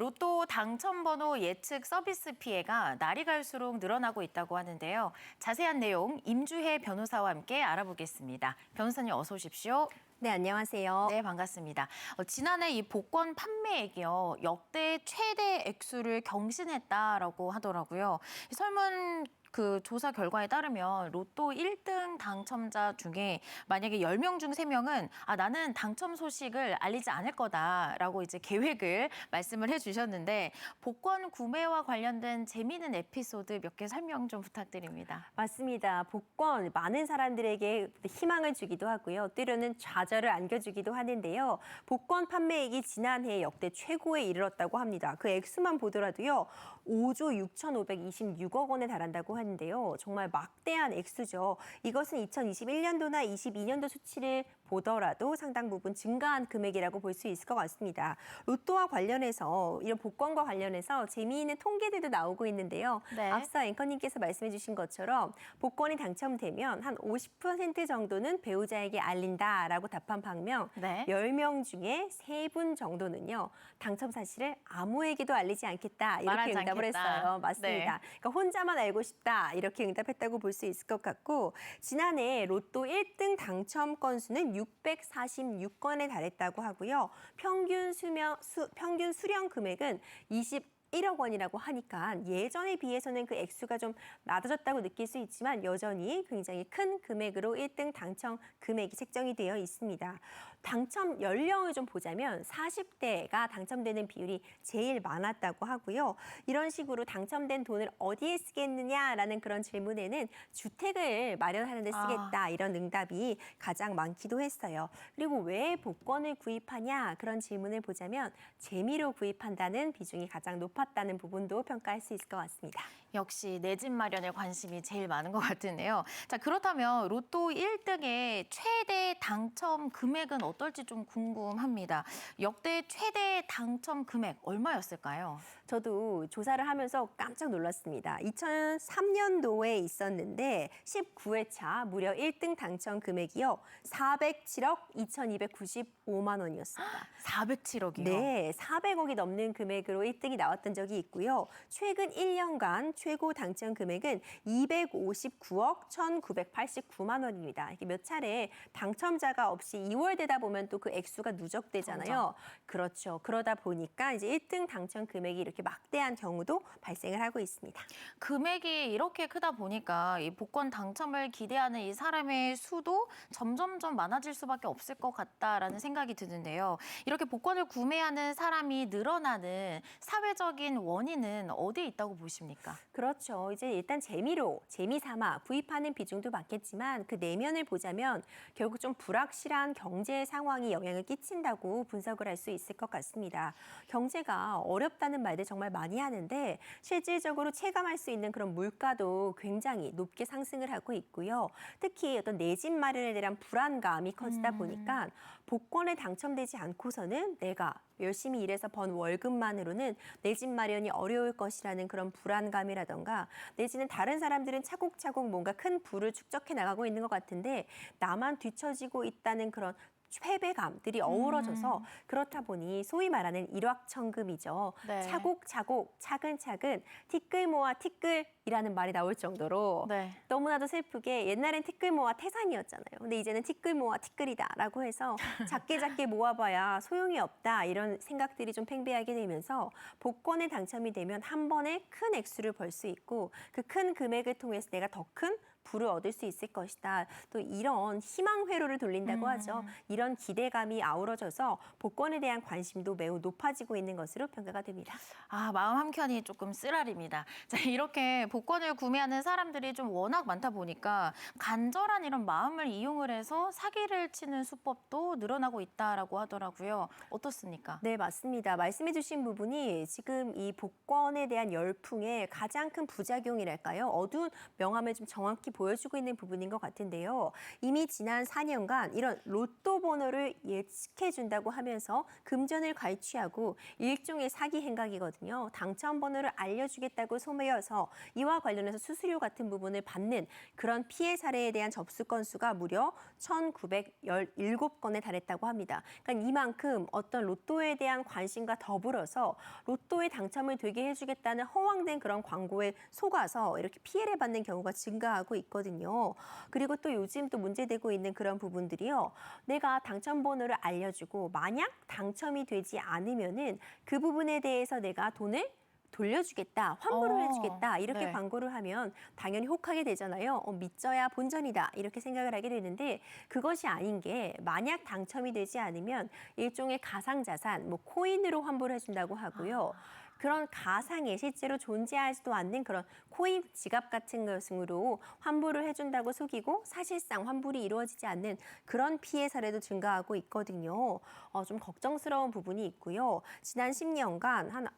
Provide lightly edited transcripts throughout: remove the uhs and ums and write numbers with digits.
로또 당첨번호 예측 서비스 피해가 날이 갈수록 늘어나고 있다고 하는데요. 자세한 내용 임주혜 변호사와 함께 알아보겠습니다. 변호사님 어서 오십시오. 네, 안녕하세요. 네, 반갑습니다. 지난해 이 복권 판매액이요. 역대 최대 액수를 경신했다라고 하더라고요. 설문 조사 결과에 따르면 로또 1등 당첨자 중에 만약에 10명 중 3명은 나는 당첨 소식을 알리지 않을 거다라고 이제 계획을 말씀을 해주셨는데 복권 구매와 관련된 재미있는 에피소드 몇 개 설명 좀 부탁드립니다. 맞습니다. 복권 많은 사람들에게 희망을 주기도 하고요. 때로는 좌절을 안겨주기도 하는데요. 복권 판매액이 지난해 역대 최고에 이르렀다고 합니다. 그 액수만 보더라도요. 5조 6,526억 원에 달한다고 하는데요. 정말 막대한 액수죠. 이것은 2021년도나 22년도 수치를 보더라도 상당 부분 증가한 금액이라고 볼 수 있을 것 같습니다. 로또와 관련해서 이런 복권과 관련해서 재미있는 통계들도 나오고 있는데요. 네. 앞서 앵커님께서 말씀해 주신 것처럼 복권이 당첨되면 한 50% 정도는 배우자에게 알린다라고 답한 반면 네. 10명 중에 3분 정도는요. 당첨 사실을 아무에게도 알리지 않겠다 이렇게 말하지 응답을 않겠다. 했어요. 맞습니다. 네. 그러니까 혼자만 알고 싶다 이렇게 응답했다고 볼 수 있을 것 같고 지난해 로또 1등 당첨 건수는 646건에 달했다고 하고요. 평균 수령 금액은 1억 원이라고 하니까 예전에 비해서는 그 액수가 좀 낮아졌다고 느낄 수 있지만 여전히 굉장히 큰 금액으로 1등 당첨 금액이 책정이 되어 있습니다. 당첨 연령을 좀 보자면 40대가 당첨되는 비율이 제일 많았다고 하고요. 이런 식으로 당첨된 돈을 어디에 쓰겠느냐라는 그런 질문에는 주택을 마련하는 데 쓰겠다 이런 응답이 가장 많기도 했어요. 그리고 왜 복권을 구입하냐 그런 질문을 보자면 재미로 구입한다는 비중이 가장 높았다는 부분도 평가할 수 있을 것 같습니다. 역시 내 집 마련에 관심이 제일 많은 것 같은데요. 자, 그렇다면 로또 1등의 최대 당첨 금액은 어떨지 좀 궁금합니다. 역대 최대 당첨 금액 얼마였을까요? 저도 조사를 하면서 깜짝 놀랐습니다. 2003년도에 있었는데 19회차 무려 1등 당첨 금액이요. 407억 2,295만 원이었습니다. 407억이요? 네, 400억이 넘는 금액으로 1등이 나왔던 적이 있고요. 최근 1년간 최고 당첨 금액은 259억 1,989만 원입니다. 이게 몇 차례 당첨자가 없이 2월 되다 보면 또 그 액수가 누적되잖아요. 점점. 그렇죠. 그러다 보니까 이제 1등 당첨 금액이 이렇게 막대한 경우도 발생을 하고 있습니다. 금액이 이렇게 크다 보니까 이 복권 당첨을 기대하는 이 사람의 수도 점점점 많아질 수밖에 없을 것 같다라는 생각이 드는데요. 이렇게 복권을 구매하는 사람이 늘어나는 사회적인 원인은 어디에 있다고 보십니까? 그렇죠. 이제 일단 재미 삼아 구입하는 비중도 많겠지만 그 내면을 보자면 결국 좀 불확실한 경제 상황이 영향을 끼친다고 분석을 할 수 있을 것 같습니다. 경제가 어렵다는 말들 정말 많이 하는데 실질적으로 체감할 수 있는 그런 물가도 굉장히 높게 상승을 하고 있고요. 특히 어떤 내 집 마련에 대한 불안감이 커지다 보니까 복권에 당첨되지 않고서는 내가 열심히 일해서 번 월급만으로는 내 집 마련이 어려울 것이라는 그런 불안감이라던가 내지는 다른 사람들은 차곡차곡 뭔가 큰 부를 축적해 나가고 있는 것 같은데 나만 뒤처지고 있다는 그런 패배감들이 어우러져서 그렇다 보니 소위 말하는 일확천금이죠. 네. 차곡차곡 차근차근 티끌 모아 티끌이라는 말이 나올 정도로 네. 너무나도 슬프게 옛날엔 티끌 모아 태산이었잖아요. 근데 이제는 티끌 모아 티끌이다라고 해서 작게 모아봐야 소용이 없다 이런 생각들이 좀 팽배하게 되면서 복권에 당첨이 되면 한 번에 큰 액수를 벌 수 있고 그 큰 금액을 통해서 내가 더 큰 부를 얻을 수 있을 것이다. 또 이런 희망 회로를 돌린다고 하죠. 이런 기대감이 아우러져서 복권에 대한 관심도 매우 높아지고 있는 것으로 평가가 됩니다. 마음 한켠이 조금 쓰라립니다. 자, 이렇게 복권을 구매하는 사람들이 좀 워낙 많다 보니까 간절한 이런 마음을 이용을 해서 사기를 치는 수법도 늘어나고 있다라고 하더라고요. 어떻습니까? 네, 맞습니다. 말씀해 주신 부분이 지금 이 복권에 대한 열풍의 가장 큰 부작용이랄까요? 어두운 명암을 좀 정확히 보여주고 있는 부분인 것 같은데요. 이미 지난 4년간 이런 로또 번호를 예측해 준다고 하면서 금전을 갈취하고 일종의 사기 행각이거든요. 당첨 번호를 알려주겠다고 소매여서 이와 이와 관련해서 수수료 같은 부분을 받는 그런 피해 사례에 대한 접수 건수가 무려 1,917건에 달했다고 합니다. 그러니까 이만큼 어떤 로또에 대한 관심과 더불어서 로또에 당첨을 되게 해주겠다는 허황된 그런 광고에 속아서 이렇게 피해를 받는 경우가 증가하고 있거든요. 그리고 또 요즘 또 문제되고 있는 그런 부분들이요. 내가 당첨 번호를 알려주고 만약 당첨이 되지 않으면은 그 부분에 대해서 내가 돈을 돌려주겠다, 환불을 해주겠다 이렇게 네. 광고를 하면 당연히 혹하게 되잖아요. 믿져야 본전이다 이렇게 생각을 하게 되는데 그것이 아닌 게 만약 당첨이 되지 않으면 일종의 가상자산, 뭐 코인으로 환불을 해준다고 하고요. 그런 가상에 실제로 존재하지도 않는 그런 코인 지갑 같은 것으로 환불을 해준다고 속이고 사실상 환불이 이루어지지 않는 그런 피해 사례도 증가하고 있거든요. 좀 걱정스러운 부분이 있고요. 지난 10년간 한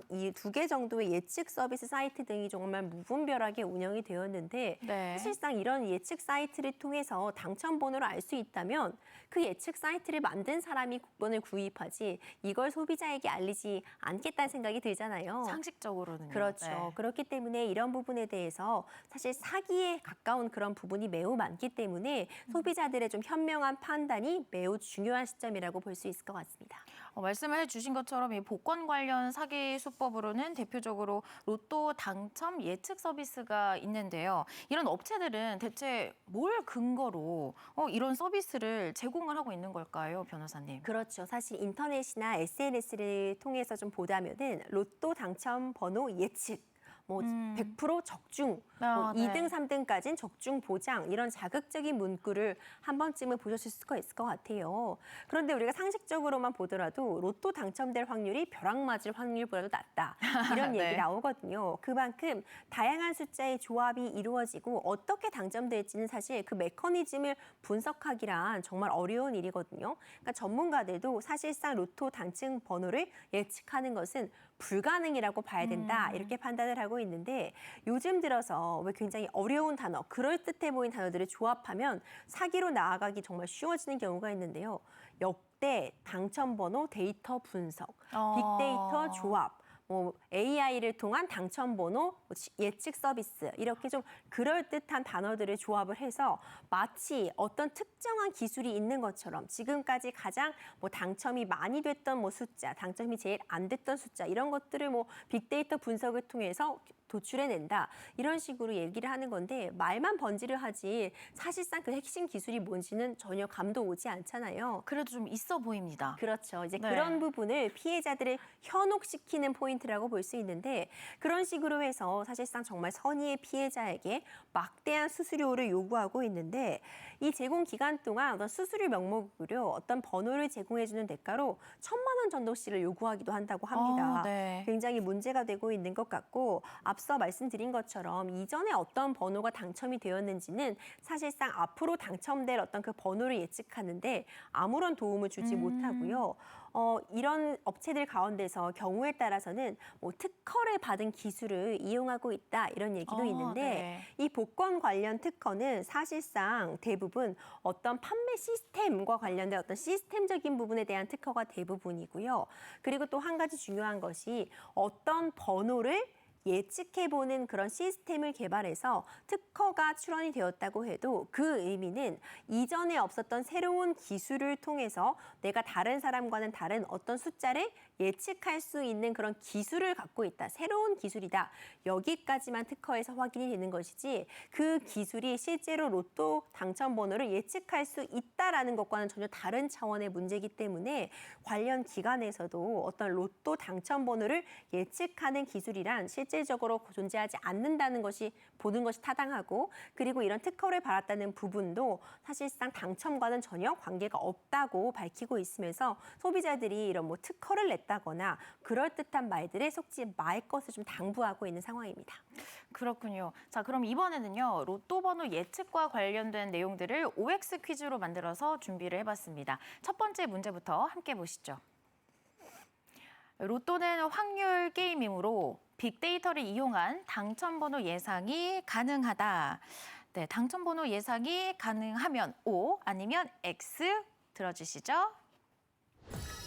92개 정도의 예측 서비스 사이트 등이 정말 무분별하게 운영이 되었는데 네. 사실상 이런 예측 사이트를 통해서 당첨 번호를 알 수 있다면 그 예측 사이트를 만든 사람이 쿠폰을 구입하지 이걸 소비자에게 알리지 않겠다는 생각이 들잖아요. 상식적으로는요. 그렇죠. 네. 그렇기 때문에 이런 부분에 대해서 사실 사기에 가까운 그런 부분이 매우 많기 때문에 소비자들의 좀 현명한 판단이 매우 중요한 시점이라고 볼 수 있을 것 같습니다. 말씀을 해주신 것처럼 이 복권 관련 사기 수법으로는 대표적으로 로또 당첨 예측 서비스가 있는데요. 이런 업체들은 대체 뭘 근거로 이런 서비스를 제공을 하고 있는 걸까요, 변호사님? 그렇죠. 사실 인터넷이나 SNS를 통해서 좀 보자면은 로또 당첨 번호 예측, 뭐 100% 적중, 뭐 네. 2등, 3등까지는 적중 보장 이런 자극적인 문구를 한 번쯤은 보셨을 수가 있을 것 같아요. 그런데 우리가 상식적으로만 보더라도 로또 당첨될 확률이 벼락 맞을 확률보다도 낮다. 이런 네. 얘기 나오거든요. 그만큼 다양한 숫자의 조합이 이루어지고 어떻게 당첨될지는 사실 그 메커니즘을 분석하기란 정말 어려운 일이거든요. 그러니까 전문가들도 사실상 로또 당첨 번호를 예측하는 것은 불가능이라고 봐야 된다 이렇게 판단을 하고 있는데 요즘 들어서 왜 굉장히 어려운 단어, 그럴듯해 보이는 단어들을 조합하면 사기로 나아가기 정말 쉬워지는 경우가 있는데요. 역대 당첨번호 데이터 분석, 빅데이터 조합, 뭐 AI를 통한 당첨번호 예측 서비스 이렇게 좀 그럴듯한 단어들을 조합을 해서 마치 어떤 특정한 기술이 있는 것처럼 지금까지 가장 뭐 당첨이 많이 됐던 뭐 숫자, 당첨이 제일 안 됐던 숫자 이런 것들을 뭐 빅데이터 분석을 통해서 도출해낸다 이런 식으로 얘기를 하는 건데 말만 번지를 하지 사실상 그 핵심 기술이 뭔지는 전혀 감도 오지 않잖아요. 그래도 좀 있어 보입니다. 그렇죠. 이제 네. 그런 부분을 피해자들을 현혹시키는 포인트라고 볼 수 있는데 그런 식으로 해서 사실상 정말 선의의 피해자에게 막대한 수수료를 요구하고 있는데 이 제공 기간 동안 어떤 수수료 명목으로 어떤 번호를 제공해주는 대가로 1,000만 원 정도씩을 요구하기도 한다고 합니다. 네. 굉장히 문제가 되고 있는 것 같고 앞서 말씀드린 것처럼 이전에 어떤 번호가 당첨이 되었는지는 사실상 앞으로 당첨될 어떤 그 번호를 예측하는데 아무런 도움을 주지 못하고요. 이런 업체들 가운데서 경우에 따라서는 뭐 특허를 받은 기술을 이용하고 있다 이런 얘기도 있는데 네. 이 복권 관련 특허는 사실상 대부분 어떤 판매 시스템과 관련된 어떤 시스템적인 부분에 대한 특허가 대부분이고요. 그리고 또 한 가지 중요한 것이 어떤 번호를 예측해보는 그런 시스템을 개발해서 특허가 출원이 되었다고 해도 그 의미는 이전에 없었던 새로운 기술을 통해서 내가 다른 사람과는 다른 어떤 숫자를 예측할 수 있는 그런 기술을 갖고 있다. 새로운 기술이다. 여기까지만 특허에서 확인이 되는 것이지 그 기술이 실제로 로또 당첨 번호를 예측할 수 있다라는 것과는 전혀 다른 차원의 문제이기 때문에 관련 기관에서도 어떤 로또 당첨 번호를 예측하는 기술이란 실질적으로 존재하지 않는다는 것이 보는 것이 타당하고 그리고 이런 특허를 받았다는 부분도 사실상 당첨과는 전혀 관계가 없다고 밝히고 있으면서 소비자들이 이런 뭐 특허를 냈다거나 그럴듯한 말들에 속지 말 것을 좀 당부하고 있는 상황입니다. 그렇군요. 자, 그럼 이번에는요. 로또 번호 예측과 관련된 내용들을 OX 퀴즈로 만들어서 준비를 해봤습니다. 첫 번째 문제부터 함께 보시죠. 로또는 확률 게임이므로 빅데이터를 이용한 당첨번호 예상이 가능하다. 네, 당첨번호 예상이 가능하면 O 아니면 X 들어주시죠.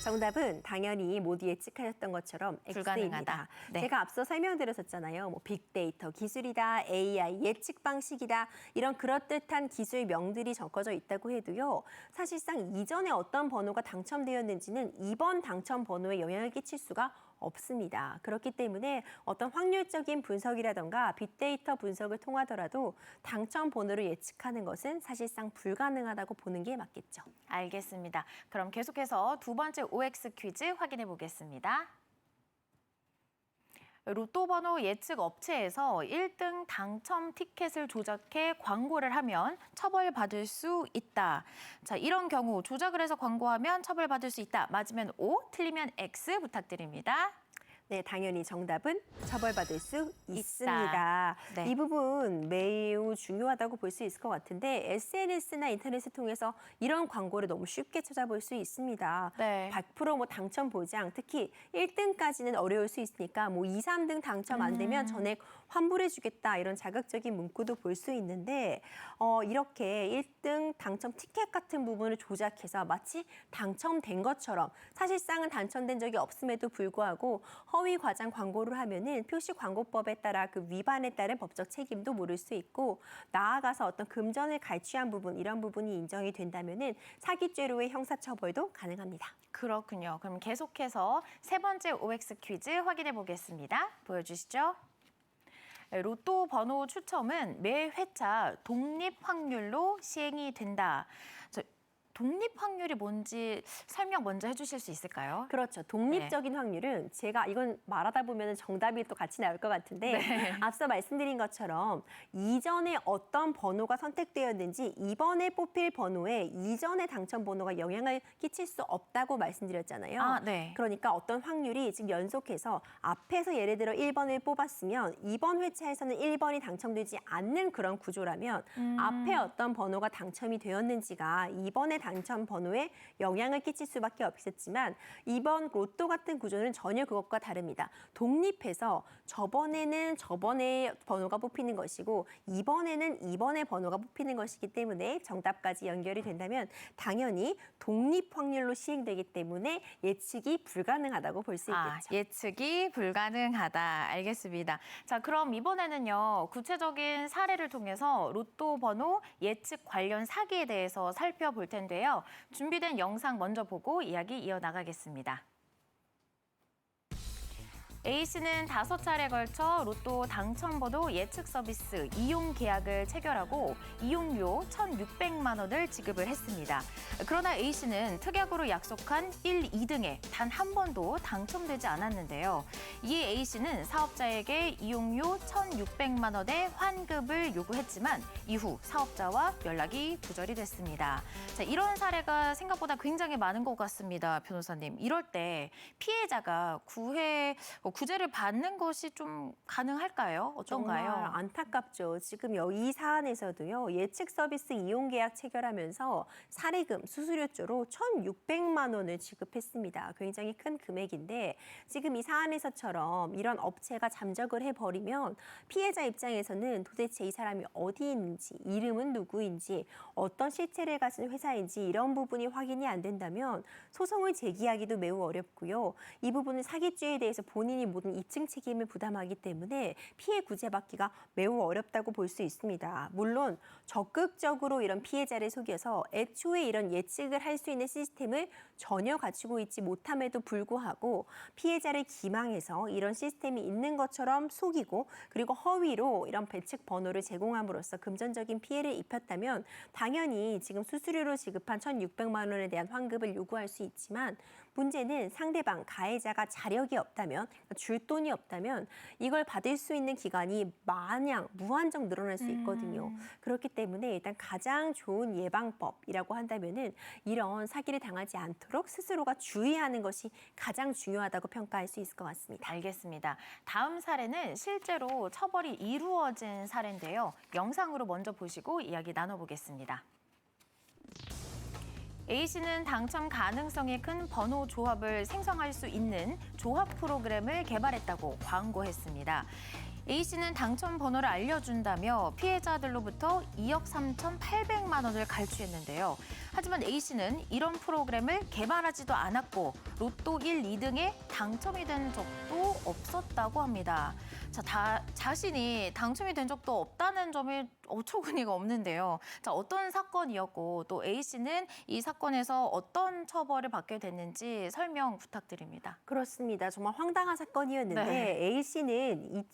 정답은 당연히 모두 예측하셨던 것처럼 X입니다. 불가능하다. 네. 제가 앞서 설명드렸었잖아요. 뭐 빅데이터 기술이다, AI 예측 방식이다 이런 그럴듯한 기술명들이 적어져 있다고 해도요. 사실상 이전에 어떤 번호가 당첨되었는지는 이번 당첨 번호에 영향을 끼칠 수가 없습니다. 그렇기 때문에 어떤 확률적인 분석이라던가 빅데이터 분석을 통하더라도 당첨 번호를 예측하는 것은 사실상 불가능하다고 보는 게 맞겠죠. 알겠습니다. 그럼 계속해서 두 번째 OX 퀴즈 확인해 보겠습니다. 로또 번호 예측 업체에서 1등 당첨 티켓을 조작해 광고를 하면 처벌받을 수 있다. 자, 이런 경우 조작을 해서 광고하면 처벌받을 수 있다. 맞으면 O, 틀리면 X 부탁드립니다. 네, 당연히 정답은 처벌받을 수 있습니다. 네. 이 부분 매우 중요하다고 볼 수 있을 것 같은데 SNS나 인터넷을 통해서 이런 광고를 너무 쉽게 찾아볼 수 있습니다. 네. 100% 뭐 당첨 보장, 특히 1등까지는 어려울 수 있으니까 뭐 2, 3등 당첨 안 되면 전액 환불해주겠다 이런 자극적인 문구도 볼 수 있는데 이렇게 1등 당첨 티켓 같은 부분을 조작해서 마치 당첨된 것처럼 사실상은 당첨된 적이 없음에도 불구하고 허위 과장 광고를 하면은 표시광고법에 따라 그 위반에 따른 법적 책임도 물을 수 있고 나아가서 어떤 금전을 갈취한 부분 이런 부분이 인정이 된다면은 사기죄로의 형사처벌도 가능합니다. 그렇군요. 그럼 계속해서 세 번째 OX 퀴즈 확인해 보겠습니다. 보여주시죠. 로또 번호 추첨은 매 회차 독립 확률로 시행이 된다. 독립 확률이 뭔지 설명 먼저 해주실 수 있을까요? 그렇죠. 독립적인 확률은 제가 이건 말하다 보면 정답이 또 같이 나올 것 같은데 앞서 말씀드린 것처럼 이전에 어떤 번호가 선택되었는지 이번에 뽑힐 번호에 이전의 당첨 번호가 영향을 끼칠 수 없다고 말씀드렸잖아요. 아, 네. 그러니까 어떤 확률이 지금 연속해서 앞에서 예를 들어 1번을 뽑았으면 이번 회차에서는 1번이 당첨되지 않는 그런 구조라면 앞에 어떤 번호가 당첨이 되었는지가 이번에 당첨 번호에 영향을 끼칠 수밖에 없었지만 이번 로또 같은 구조는 전혀 그것과 다릅니다. 독립해서 저번에는 저번의 번호가 뽑히는 것이고 이번에는 이번의 번호가 뽑히는 것이기 때문에 정답까지 연결이 된다면 당연히 독립 확률로 시행되기 때문에 예측이 불가능하다고 볼 수 있겠죠. 예측이 불가능하다. 알겠습니다. 자, 그럼 이번에는요. 구체적인 사례를 통해서 로또 번호 예측 관련 사기에 대해서 살펴볼 텐데요. 준비된 영상 먼저 보고 이야기 이어나가겠습니다. A씨는 5차례 걸쳐 로또 당첨번호 예측 서비스 이용 계약을 체결하고 이용료 1,600만 원을 지급을 했습니다. 그러나 A씨는 특약으로 약속한 1, 2등에 단 한 번도 당첨되지 않았는데요. 이에 A씨는 사업자에게 이용료 1,600만 원의 환급을 요구했지만 이후 사업자와 연락이 두절이 됐습니다. 자, 이런 사례가 생각보다 굉장히 많은 것 같습니다, 변호사님. 이럴 때 피해자가 구제를 받는 것이 좀 가능할까요? 어떤가요? 정말 안타깝죠. 지금 이 사안에서도요. 예측 서비스 이용 계약 체결하면서 사례금, 수수료조로 1,600만 원을 지급했습니다. 굉장히 큰 금액인데 지금 이 사안에서처럼 이런 업체가 잠적을 해버리면 피해자 입장에서는 도대체 이 사람이 어디 있는지, 이름은 누구인지, 어떤 실체를 가진 회사인지 이런 부분이 확인이 안 된다면 소송을 제기하기도 매우 어렵고요. 이 부분은 사기죄에 대해서 본인이 모든 입증 책임을 부담하기 때문에 피해 구제받기가 매우 어렵다고 볼 수 있습니다. 물론 적극적으로 이런 피해자를 속여서 애초에 이런 예측을 할 수 있는 시스템을 전혀 갖추고 있지 못함에도 불구하고 피해자를 기망해서 이런 시스템이 있는 것처럼 속이고 그리고 허위로 이런 배측 번호를 제공함으로써 금전적인 피해를 입혔다면 당연히 지금 수수료로 지급한 1,600만 원에 대한 환급을 요구할 수 있지만 문제는 상대방 가해자가 자력이 없다면 줄 돈이 없다면 이걸 받을 수 있는 기간이 마냥 무한정 늘어날 수 있거든요. 그렇기 때문에 일단 가장 좋은 예방법이라고 한다면은 이런 사기를 당하지 않도록 스스로가 주의하는 것이 가장 중요하다고 평가할 수 있을 것 같습니다. 알겠습니다. 다음 사례는 실제로 처벌이 이루어진 사례인데요. 영상으로 먼저 보시고 이야기 나눠보겠습니다. A씨는 당첨 가능성이 큰 번호 조합을 생성할 수 있는 조합 프로그램을 개발했다고 광고했습니다. A씨는 당첨 번호를 알려준다며 피해자들로부터 2억 3,800만 원을 갈취했는데요. 하지만 A씨는 이런 프로그램을 개발하지도 않았고 로또 1, 2등에 당첨이 된 적도 없었다고 합니다. 자, 자신이 당첨이 된 적도 없다는 점이 어처구니가 없는데요. 자, 어떤 사건이었고 또 A씨는 이 사건에서 어떤 처벌을 받게 됐는지 설명 부탁드립니다. 그렇습니다. 정말 황당한 사건이었는데 네. A씨는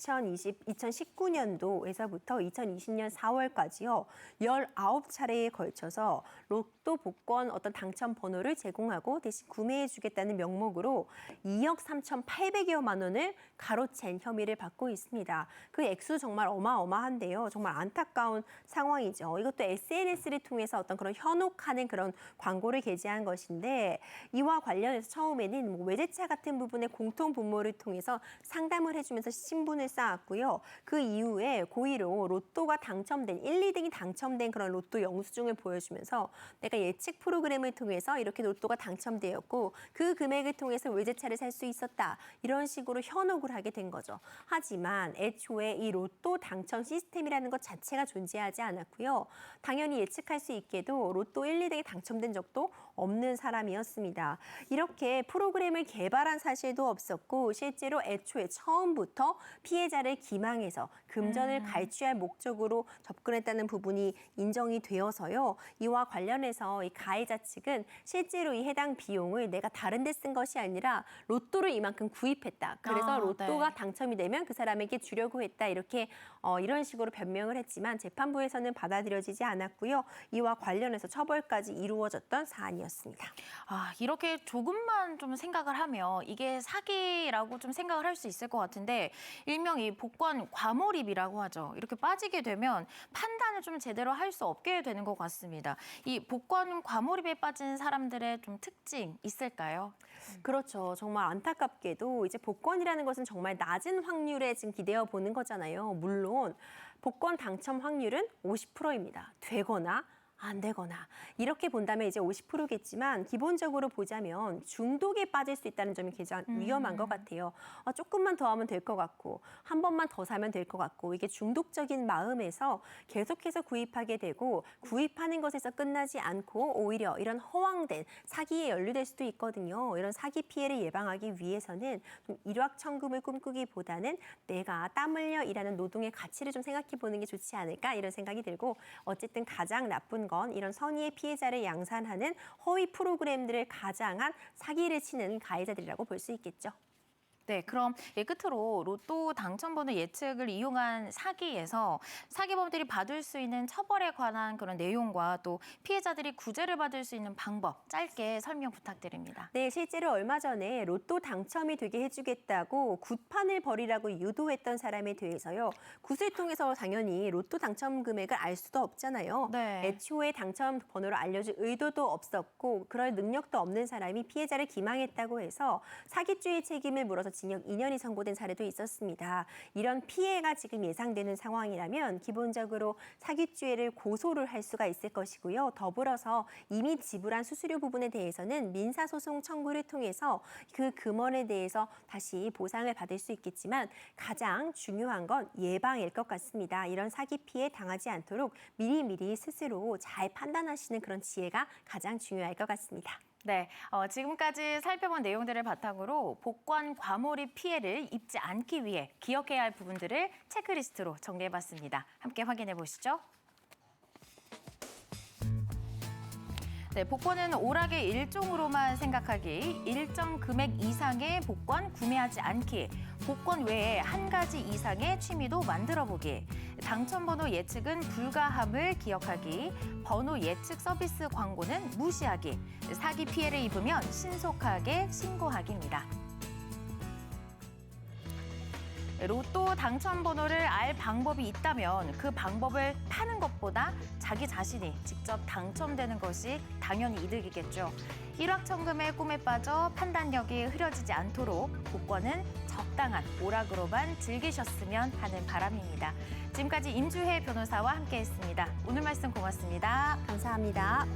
2019년도에서부터 2020년 4월까지요. 19차례에 걸쳐서 로또 복권 어떤 당첨 번호를 제공하고 대신 구매해 주겠다는 명목으로 2억 3,800여만 원을 가로챈 혐의를 받고 있습니다. 그 액수 정말 어마어마한데요. 정말 안타까운 상황이죠. 이것도 SNS를 통해서 어떤 그런 현혹하는 그런 광고를 게재한 것인데 이와 관련해서 처음에는 외제차 같은 부분의 공통 분모를 통해서 상담을 해주면서 신분을 쌓았고요. 그 이후에 고의로 로또가 당첨된 1, 2등이 당첨된 그런 로또 영수증을 보여주면서 내가 예측 프로그램을 통해서 이렇게 로또가 당첨되었고 그 금액을 통해서 외제차를 살 수 있었다. 이런 식으로 현혹을 하게 된 거죠. 하지만 애초에 이 로또 당첨 시스템이라는 것 자체가 존재하지 않았고요. 당연히 예측할 수 있게도 로또 1, 2등이 당첨된 적도 없는 사람이었습니다. 이렇게 프로그램을 개발한 사실도 없었고 실제로 애초에 처음부터 피해자를 기망해서 금전을 갈취할 목적으로 접근했다는 부분이 인정이 되어서요. 이와 관련해서 이 가해자 측은 실제로 이 해당 비용을 내가 다른 데 쓴 것이 아니라 로또를 이만큼 구입했다. 그래서 로또가 네. 당첨이 되면 그 사람에게 주려고 했다. 이렇게 이런 식으로 변명을 했지만 재판부에서는 받아들여지지 않았고요. 이와 관련해서 처벌까지 이루어졌던 사안이었습니다. 이렇게 조금만 좀 생각을 하면 이게 사기라고 좀 생각을 할 수 있을 것 같은데 일명 이 복권 과몰입이라고 하죠. 이렇게 빠지게 되면 판단을 좀 제대로 할 수 없게 되는 것 같습니다. 이 복권 과몰입에 빠진 사람들의 좀 특징 있을까요? 그렇죠. 정말 안타깝게도 이제 복권이라는 것은 정말 낮은 확률에 지금 기대어 보는 거잖아요. 물론 복권 당첨 확률은 50%입니다. 되거나 안 되거나 이렇게 본다면 이제 50%겠지만 기본적으로 보자면 중독에 빠질 수 있다는 점이 가장 위험한 것 같아요. 조금만 더 하면 될 것 같고 한 번만 더 사면 될 것 같고 이게 중독적인 마음에서 계속해서 구입하게 되고 구입하는 것에서 끝나지 않고 오히려 이런 허황된 사기에 연루될 수도 있거든요. 이런 사기 피해를 예방하기 위해서는 좀 일확천금을 꿈꾸기보다는 내가 땀 흘려 일하는 노동의 가치를 좀 생각해 보는 게 좋지 않을까 이런 생각이 들고 어쨌든 가장 나쁜 건 이런 선의의 피해자를 양산하는 허위 프로그램들을 가장한 사기를 치는 가해자들이라고 볼 수 있겠죠. 네, 그럼 끝으로 로또 당첨번호 예측을 이용한 사기에서 사기범들이 받을 수 있는 처벌에 관한 그런 내용과 또 피해자들이 구제를 받을 수 있는 방법 짧게 설명 부탁드립니다. 네, 실제로 얼마 전에 로또 당첨이 되게 해주겠다고 굿판을 벌이라고 유도했던 사람에 대해서요. 굿을 통해서 당연히 로또 당첨 금액을 알 수도 없잖아요. 네. 애초에 당첨 번호를 알려줄 의도도 없었고 그럴 능력도 없는 사람이 피해자를 기망했다고 해서 사기죄의 책임을 물어서 징역 2년이 선고된 사례도 있었습니다. 이런 피해가 지금 예상되는 상황이라면 기본적으로 사기죄를 고소를 할 수가 있을 것이고요. 더불어서 이미 지불한 수수료 부분에 대해서는 민사소송 청구를 통해서 그 금원에 대해서 다시 보상을 받을 수 있겠지만 가장 중요한 건 예방일 것 같습니다. 이런 사기 피해 당하지 않도록 미리미리 스스로 잘 판단하시는 그런 지혜가 가장 중요할 것 같습니다. 네, 지금까지 살펴본 내용들을 바탕으로 복권 과몰입 피해를 입지 않기 위해 기억해야 할 부분들을 체크리스트로 정리해봤습니다. 함께 확인해 보시죠. 네, 복권은 오락의 일종으로만 생각하기, 일정 금액 이상의 복권 구매하지 않기, 복권 외에 한 가지 이상의 취미도 만들어보기, 당첨번호 예측은 불가함을 기억하기, 번호 예측 서비스 광고는 무시하기, 사기 피해를 입으면 신속하게 신고하기입니다. 로또 당첨 번호를 알 방법이 있다면 그 방법을 파는 것보다 자기 자신이 직접 당첨되는 것이 당연히 이득이겠죠. 일확천금의 꿈에 빠져 판단력이 흐려지지 않도록 복권은 적당한 오락으로만 즐기셨으면 하는 바람입니다. 지금까지 임주혜 변호사와 함께했습니다. 오늘 말씀 고맙습니다. 감사합니다.